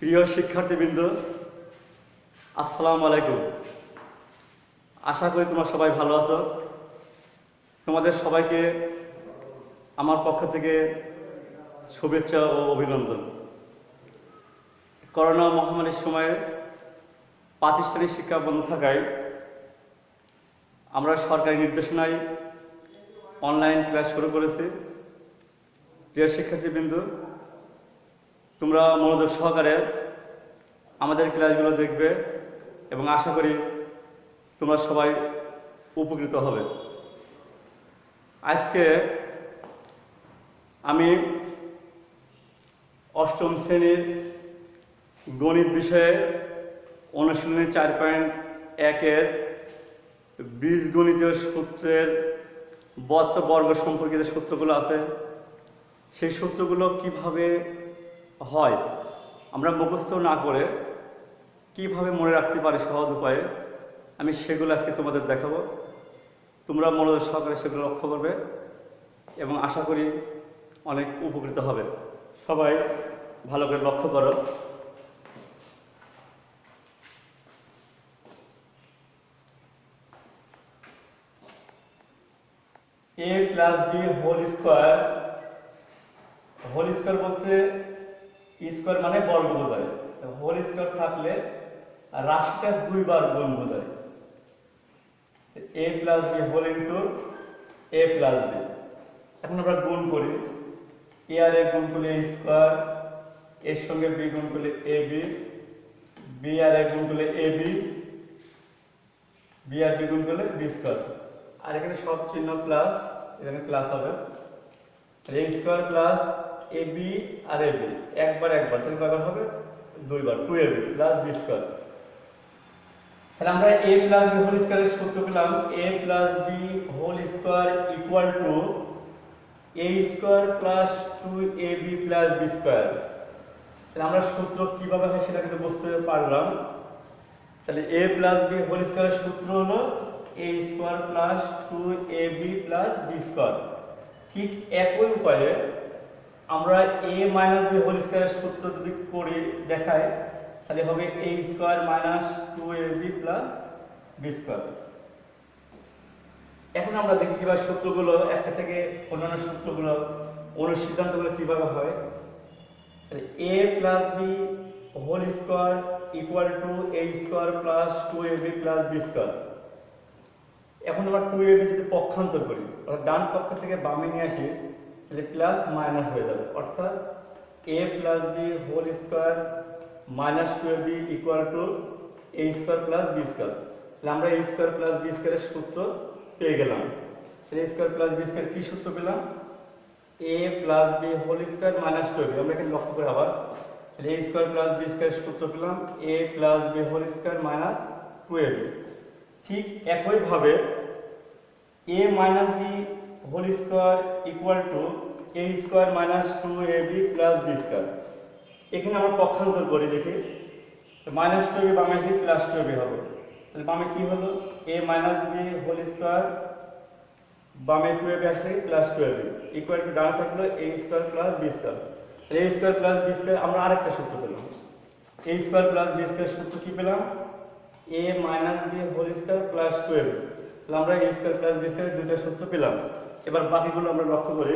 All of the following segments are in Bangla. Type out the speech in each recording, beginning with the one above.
প্রিয় শিক্ষার্থীবৃন্দ, আসসালামু আলাইকুম। আশা করি তোমরা সবাই ভালো আছো। তোমাদের সবাইকে আমার পক্ষ থেকে শুভেচ্ছা ও অভিনন্দন। করোনা মহামারীর সময়ে প্রাতিষ্ঠানিক শিক্ষা বন্ধ থাকায় আমরা সরকারি নির্দেশনায় অনলাইন ক্লাস শুরু করেছি। প্রিয় শিক্ষার্থীবৃন্দ, তোমরা মনোযোগ সহকারে আমাদের ক্লাসগুলো দেখবে এবং আশা করি তোমরা সবাই উপকৃত হবে। আজকে আমি অষ্টম শ্রেণীর গণিত বিষয়ে অনুশীলনী 4.1-এর বীজগণিতীয় সূত্রের বর্গ সম্পর্কিত সূত্রগুলো আছে, সেই সূত্রগুলো কিভাবে হয় আমরা মুখস্থ না করে কিভাবে মনে রাখতে পারি সহজ উপায়ে, আমি সেগুলো আজকে তোমাদের দেখাবো। তোমরা মনোযোগ সহকারে সেগুলো লক্ষ্য করবে এবং আশা করি অনেক উপকৃত হবে। সবাই ভালো করে লক্ষ্য করো। a plus b whole square বলতে স্কোয়ার মানে বর্গ বোঝায়। হোল স্কোয়ার থাকলে রাশিটা দুইবার গুণ বোঝায়। a plus b whole into a plus b. এখন আমরা গুণ করি। a আর a গুণ করলে a স্কোয়ার, এর সঙ্গে b গুণ করলে ab, b আর a গুণ করলে ab, b আর b গুণ করলে b স্কোয়ার। আর এখানে সব চিহ্ন প্লাস, এখানে প্লাস হবে। a স্কোয়ার প্লাস ab আর ab একবার তাহলে কয়বার হবে? দুইবার, 2ab প্লাস b স্কোয়ার। তাহলে আমরা a প্লাস b হোল স্কোয়ারের সূত্র পেলাম। a plus b whole square equal to a square plus 2ab plus b square. তাহলে আমরা সূত্র কিভাবে হয় সেটা কিন্তু বুঝতে পারলাম। তাহলে a প্লাস b হোল স্কোয়ারের সূত্র হলো a square plus 2ab plus b square. ঠিক একই উপায়ে আমরা a মাইনাস b হোল স্কোয়ারের সূত্র যদি করি দেখাই, তাহলে হবে a square minus 2ab plus b square. এখন আমরা দেখি কিভাবে সূত্রগুলো একটা থেকে অন্যান্য সূত্রগুলো অনুসিদ্ধান্তগুলো কিভাবে হয়। তাহলে a plus b whole square equal to a square plus 2ab plus b square. এখন আমরা 2ab যদি পক্ষান্তর করি, অর্থাৎ ডান পক্ষ থেকে বামে নিয়ে আসি, তাহলে প্লাস মাইনাস হয়ে যাবে। অর্থাৎ a plus b whole square minus 2ab equal to a square plus b square. তাহলে আমরা a স্কোয়ার প্লাস b স্কোয়ারের সূত্র পেয়ে গেলাম। তাহলে a square plus b square কি সূত্র পেলাম? a plus b whole square minus 2ab। আমরা এখানে লক্ষ্য করে আবার, তাহলে a স্কোয়ার প্লাস b স্কোয়ারের সূত্র পেলাম a plus b whole square minus 2ab। ঠিক একইভাবে a minus b whole square equal to a square minus 2ab plus b square. এখানে আমরা পক্ষান্তর করি, দেখি মাইনাস 2ab বামে আসলে প্লাস 2ab হবে। তাহলে বামে কি হলো? a minus b whole square, বামে 2ab আসলে প্লাস 2ab ইকুয়াল টু ডান থাকলো a square plus b square. তাহলে a square plus b square আমরা আরেকটা সূত্র পেলাম। a square plus b square সূত্র কি পেলাম? a minus b whole square plus 2ab। তাহলে আমরা a square plus b square দুইটা সূত্র পেলাম। এবার বাকিগুলো আমরা লক্ষ্য করি।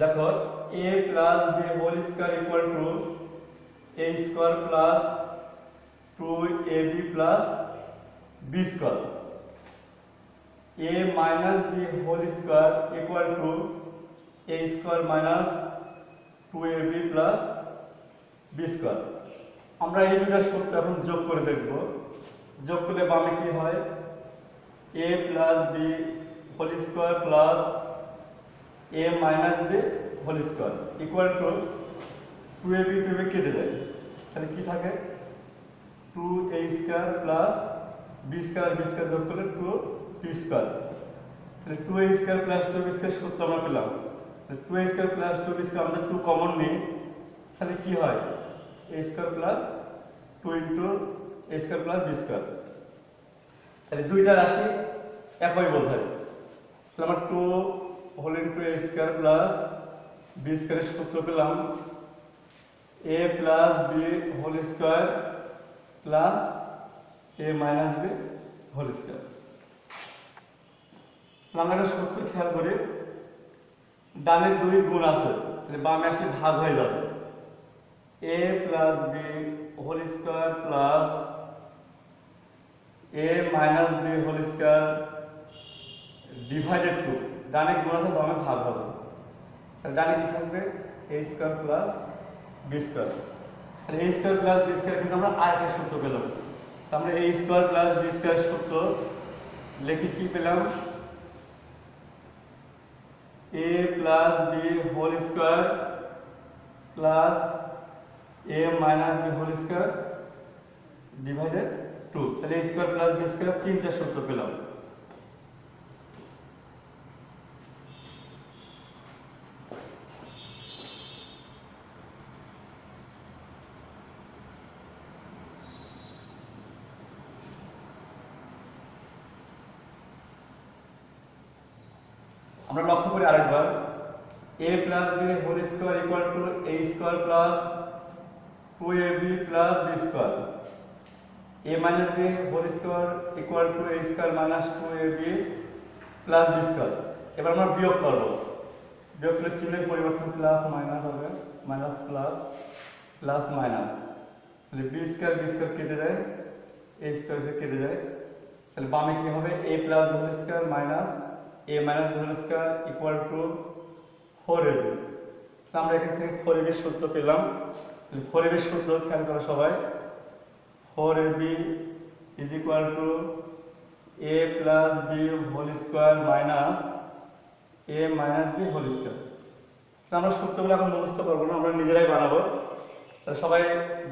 দেখো a plus b whole square equal to a square plus 2ab plus b square. a minus b whole square equal to a square minus 2ab plus b square. আমরা এই দুটো সূত্র এখন যোগ করে দেখব। যোগ করলে বামে কি হয়? a plus b whole square plus a minus b whole square equal to 2ab কেটে যায়, তাহলে কি থাকে? 2a square plus b square যোগ করলে 2b স্কোয়ার। তাহলে 2a square plus 2b square সূত্র আমরা পেলাম। 2a square plus 2b square আমাদের 2 কমন নেই, তাহলে কি হয়? a square plus 2 into a square plus b square. তাহলে দুইটা রাশি একই বোঝায়। তাহলে আমরা 2 whole into a square plus b স্কয়ারের সূত্র পেলাম a plus b whole square plus a minus b whole square. আমরা একটা সূত্র খেয়াল করি, ডানে 2 গুণ আছে, তাহলে বামে আসলে ভাগ হয়ে যাবে। a plus b whole square plus a minus b whole square divided 2, ডানে গুণ আছে বামে ভাগ হবে। তাহলে ডানে কি থাকবে a square plus b square. তাহলে a square plus b square কিন্তু আমরা আরেকটা সূত্র পেলাম। আমরা a square plus b square সূত্র লিখে কি পেলাম, a plus b whole square plus a minus b whole square divided 2। তাহলে a square plus b square তিনটা সূত্র পেলাম। আমরা লক্ষ্য করি আরেকবার, a plus b whole square equal to a square plus 2ab plus b square, a minus b whole square equal to a square minus 2ab plus b square. এবার আমরা বিয়োগ করব, বিয়োগ করলে চিহ্নের পরিবর্তন প্লাস মাইনাস হবে, মাইনাস প্লাস প্লাস মাইনাস, তাহলে b স্কয়ার কেটে যায়, a স্কয়ার কেটে যায়। তাহলে বামে কি হবে, a plus b whole square minus a minus b whole square equal to 4ab। আমরা এখান থেকে 4ab এর সূত্র পেলাম। 4ab এর সূত্র খেয়াল করো সবাই, 4ab is equal to a plus b whole square minus a minus b whole square. আমরা সূত্রগুলো এখন মুখস্থ করবো না, আমরা নিজেরাই বানাবো। তাহলে সবাই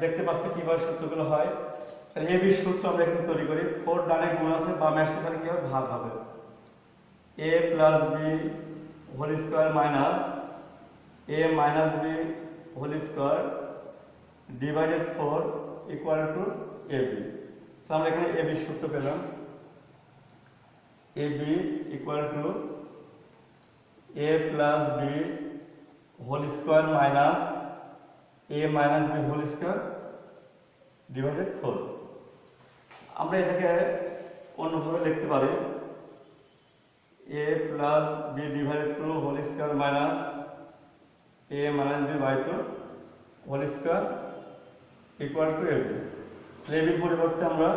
দেখতে পাচ্ছে কিভাবে সূত্রগুলো হয়। তাহলে ab সূত্র আমরা এখানে তৈরি করি, 4 ডানে গুণ আছে বামে আসলে তাহলে কি হবে, ভাগ হবে। a plus b whole square minus a minus b whole square divided 4 equal to ab। তো আমরা এখানে ab সূত্র পেলাম, ab equal to a plus b whole square minus a minus b whole square divided 4। আমরা এটাকে অন্যভাবে লিখতে পারি, a plus b divided 2 whole square minus a minus b by 2 whole square equal to ab। তাহলে ab পরিবর্তে আমরা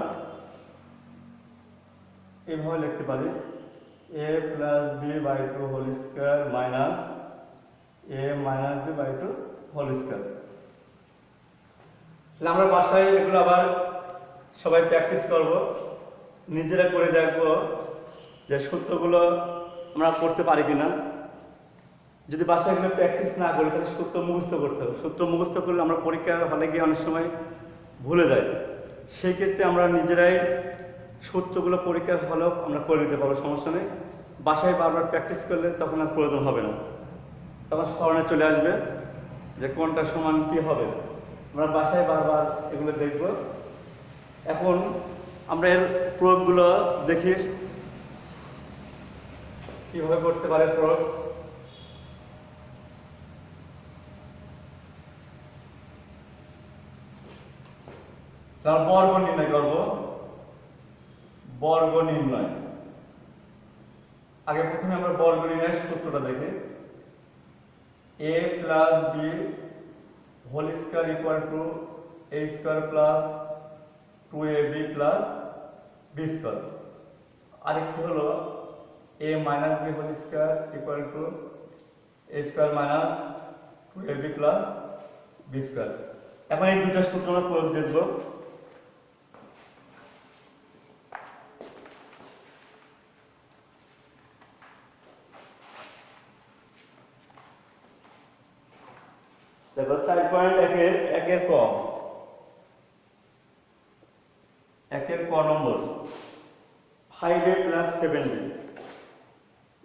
এইভাবে লিখতে পারি, a plus b by 2 whole square minus a minus b by 2 whole square. তাহলে আমরা বাসায় এগুলো আবার সবাই প্র্যাকটিস করব, নিজেরা করে দেখব যে সূত্রগুলো আমরা করতে পারি কিনা। যদি বাসায় এগুলো প্র্যাকটিস না করি তাহলে সূত্র মুখস্থ করতে হবে। সূত্র মুখস্থ করলে আমরা পরীক্ষার হলে গিয়ে অনেক সময় ভুলে যাই। সেই ক্ষেত্রে আমরা নিজেরাই সূত্রগুলো পরীক্ষার হলেও আমরা করে নিতে পারবো, সমস্যা নেই। বাসায় বারবার প্র্যাকটিস করলে তখন আর প্রয়োজন হবে না, তখন স্মরণে চলে আসবে যে কোনটা সমান কি হবে। আমরা বাসায় বারবার এগুলো দেখব। এখন আমরা এর প্রয়োগগুলো দেখি কিভাবে করতে পারে প্রয়োগ। তার বর্গ নির্ণয় করব, বর্গ নির্ণয়। আগে প্রথমে আমরা বর্গ নির্ণয়ের সূত্রটা দেখি, a plus b whole square equal to a square plus 2ab plus b square. আরেকটি হলো a minus b whole square equal to a square minus 2ab plus b square. এখন এই দুটো সূত্র আমরা প্রয়োগ দেখব। দেখো 4.1 ক, একের ক নম্বর 5a plus 7b,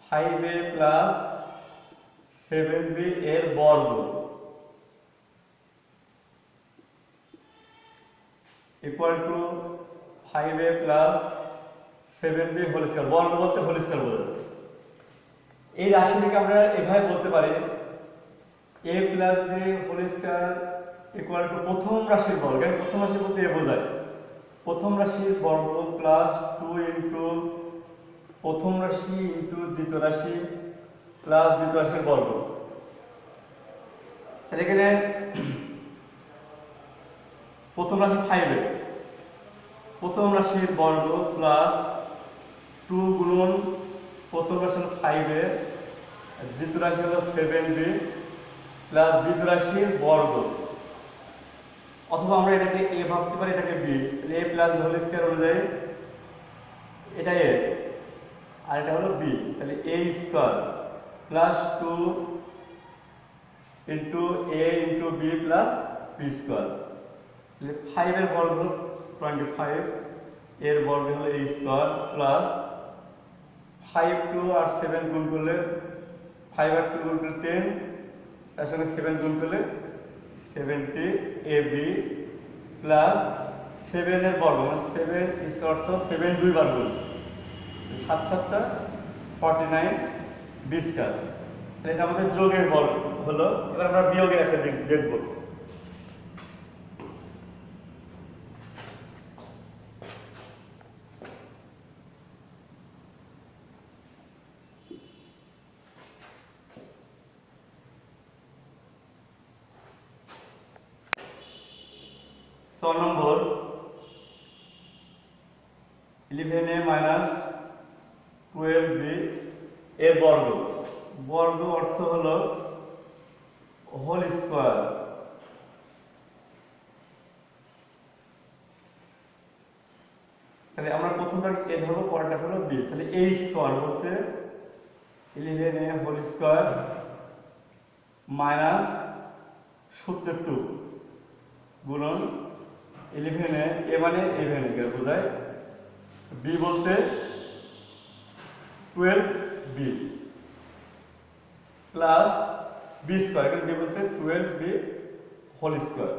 5a plus 7b এর বর্গ equal to 5a plus 7b whole square, বর্গ বলতে হোল স্কয়ার বোঝায়। এই রাশিটিকে আমরা এভাবে বলতে পারি a plus b whole square equal to প্রথম রাশির বর্গ। প্রথম রাশি বলতে এ বোঝায় প্রথম রাশির বর্গ প্লাস 2 ইনটু প্রথম রাশি ইনটু দ্বিতীয় রাশি প্লাস দ্বিতীয় রাশির বর্গ। তাহলে এখানে প্রথম রাশি 5 এ প্রথম রাশির বর্গ প্লাস 2 গুণন প্রথম রাশি হলো 5 এ, দ্বিতীয় রাশি হলো 7b প্লাস দ্বিতীয় রাশির বর্গ, অথবা আমরা এটাকে a ভাবতে পারি, এটাকে b। তাহলে a প্লাস হোল স্কয়ার অনুযায়ী এটা a আর এটা হলো b। তাহলে a square plus 2 into a into b plus b square. তাহলে 5 এর বর্গ হলো 25, এর বর্গ হলো a স্কয়ার প্লাস 5 2 আর 7 গুণ করলে 5 আর 2 গুণ করলে 10, তার সঙ্গে 7 গুণ করলে 70 ab প্লাস 7 এর বর্গ মানে 7 স্কয়ার অর্থ 7 দুইবার গুণ 7 7 49 b স্কয়ার। তাহলে এটা আমাদের যোগের বর্গ হলো। এবার আমরা বিয়োগের একটা দিক দেখব। নম্বর 11a মাইনাস 12b এর বর্গ। বর্গ অর্থ হলো হোল স্কয়ার। তাহলে আমরা প্রথমটা a ধরবো, পরেরটা হলো b। তাহলে a স্কয়ার বলতে 11a হোল স্কয়ার মাইনাস 72 গুণন 11 এ মানে 11 কে বোঝায়, b বলতে 12b প্লাস b স্কয়ার, এখানে b বলতে 12b হোল স্কয়ার।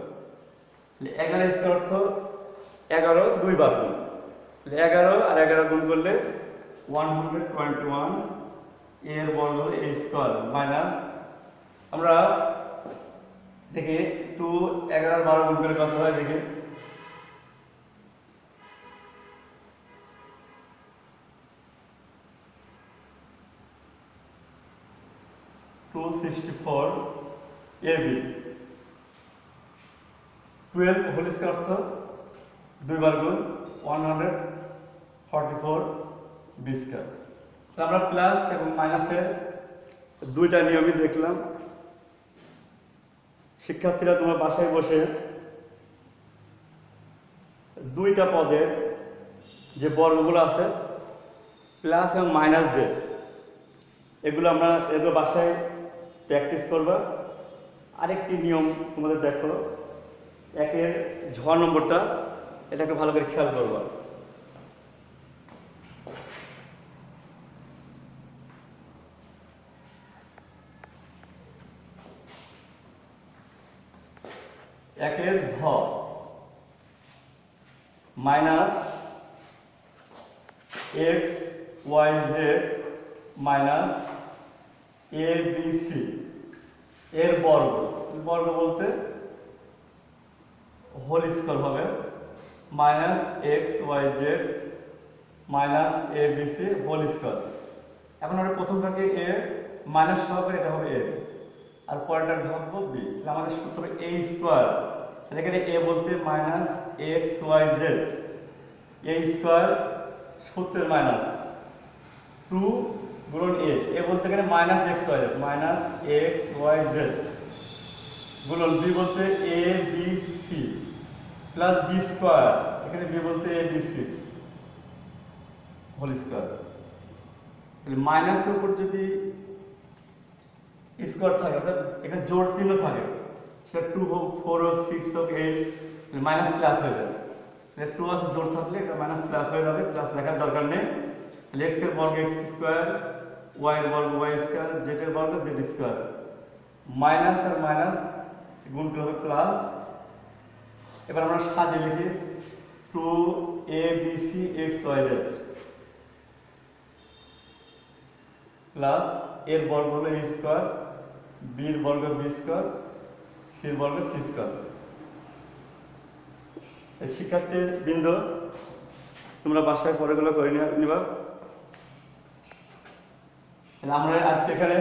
তাহলে 11 স্কয়ার অর্থ 11 দুইবার গুণ। তাহলে 11 আর 11 গুণ করলে 121 এর বর্গ a স্কয়ার মাইনাস আমরা দেখি 2 11 আর 12 গুণ করলে কত হয় দেখি, 264 ab 12 হোল স্কয়ার অর্থ দুইবার গুণ 144 b স্কয়ার। তাহলে আমরা প্লাস এবং মাইনাসের দুইটা নিয়মই দেখলাম। শিক্ষার্থীরা তোমরা বাসায় বসে দুইটা পদের যে বর্গগুলো আছে প্লাস এবং মাইনাস দিয়ে এগুলো বাসায় প্র্যাকটিস করবা। আরেকটি নিয়ম তোমাদের দেখো, একের ঝ নম্বরটা, এটাকে ভালো করে খেয়াল করবা। একের ঝ minus X Y Z minus A B C এর বর্গ। বর্গ বলতে হোল স্কয়ার হবে minus X Y Z minus A B C whole square. এখন আমরা প্রথমটাকে এ মাইনাস হবে, এটা হবে এ, আর পরেরটা ভাববো বি। তাহলে আমাদের সূত্র এ স্কয়ার। তাহলে এখানে এ বলতে minus X Y Z, A square সূত্রের মাইনাস 2 গুণন এ বলতে এখানে minus X Y Z, minus X Y Z গুণন বি বলতে A B C plus B square, এখানে বি বলতে A B C whole square. তাহলে মাইনাসের উপর যদি স্কয়ার থাকে অর্থাৎ এখানে জোড় চিহ্ন থাকে, সেটা 2 হোক 4 হোক 6 হোক 8, মাইনাস প্লাস হয়ে যাবে। তাহলে 2 আছে জোড় থাকলে এটা মাইনাস প্লাস হয়ে যাবে, প্লাস লেখার দরকার নেই। তাহলে এক্স এর বর্গ এক্স স্কয়ার, ওয়াই এর বর্গ ওয়াই স্কয়ার, জেড এর বর্গ জেড স্কয়ার, মাইনাস আর মাইনাস গুণ করলে হবে প্লাস। এবার আমরা সাজিয়ে লিখি 2 a b c x y z plus এর বর্গ হলো এ স্কোয়ার, বির বর্গ বি স্কোয়ার, সির বর্গ সি স্কোয়ার। শিক্ষার্থী বৃন্দ, তোমরা বাসায় পড়াগুলো করে নিবা। আমরা আজকে এখানে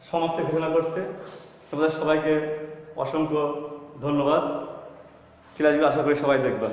সমাপ্তি ঘোষণা করছে। তোমাদের সবাইকে অসংখ্য ধন্যবাদ। ক্লাসগুলো আশা করি সবাই দেখবা।